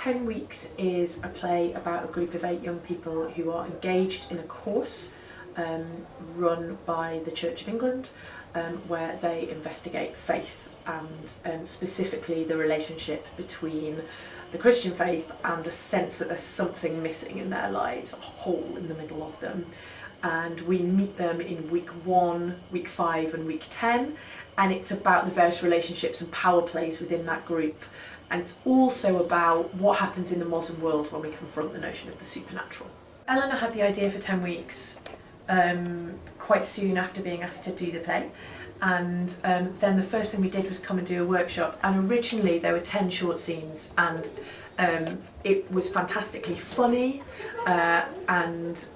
10 Weeks is a play about a group of 8 young people who are engaged in a course run by the Church of England, where they investigate faith and specifically the relationship between the Christian faith and a sense that there's something missing in their lives, a hole in the middle of them. And we meet them in week 1, week 5 and week 10, and it's about the various relationships and power plays within that group. And it's also about what happens in the modern world when we confront the notion of the supernatural. Elinor had the idea for 10 Weeks quite soon after being asked to do the play, and then the first thing we did was come and do a workshop, and originally there were 10 short scenes, and it was fantastically funny, and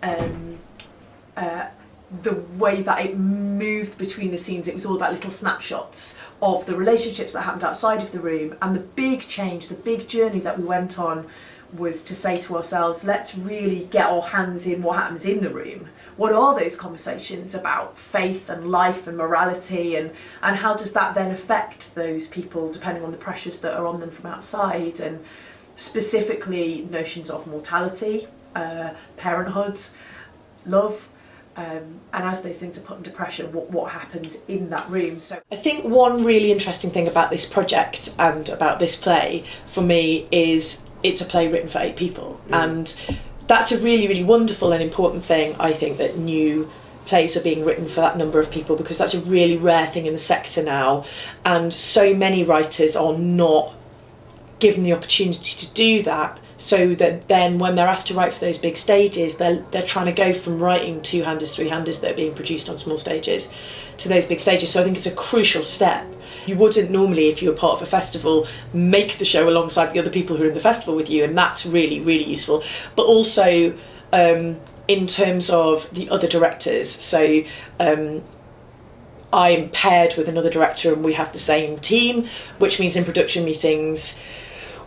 the way that it moved between the scenes, it was all about little snapshots of the relationships that happened outside of the room. And the big change, the big journey that we went on was to say to ourselves, let's really get our hands in what happens in the room. What are those conversations about faith and life and morality, and how does that then affect those people depending on the pressures that are on them from outside, and specifically notions of mortality, parenthood, love. And as those things are put into pressure, what happens in that room. So I think one really interesting thing about this project and about this play for me is it's a play written for 8 people. And that's a really, really wonderful and important thing, I think, that new plays are being written for that number of people, because that's a really rare thing in the sector now. And so many writers are not given the opportunity to do that, so that then when they're asked to write for those big stages, they're trying to go from writing 2-handers, 3-handers that are being produced on small stages to those big stages. So I think it's a crucial step. You wouldn't normally, if you were part of a festival, make the show alongside the other people who are in the festival with you, and that's really, really useful. But also in terms of the other directors, so I'm paired with another director and we have the same team, which means in production meetings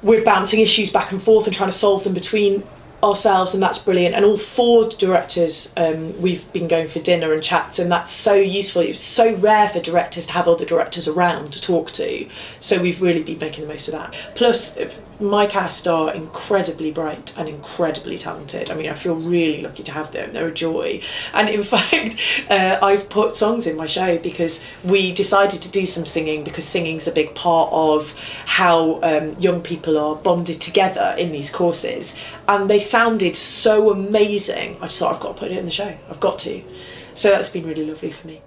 we're bouncing issues back and forth and trying to solve them between ourselves, and that's brilliant. And all 4 directors, we've been going for dinner and chats, and that's so useful. It's so rare for directors to have other directors around to talk to, so we've really been making the most of that. Plus, my cast are incredibly bright and incredibly talented. I mean, I feel really lucky to have them. They're a joy. And in fact, I've put songs in my show because we decided to do some singing, because singing's a big part of how young people are bonded together in these courses. And they sounded so amazing. I just thought, I've got to put it in the show. I've got to. So that's been really lovely for me.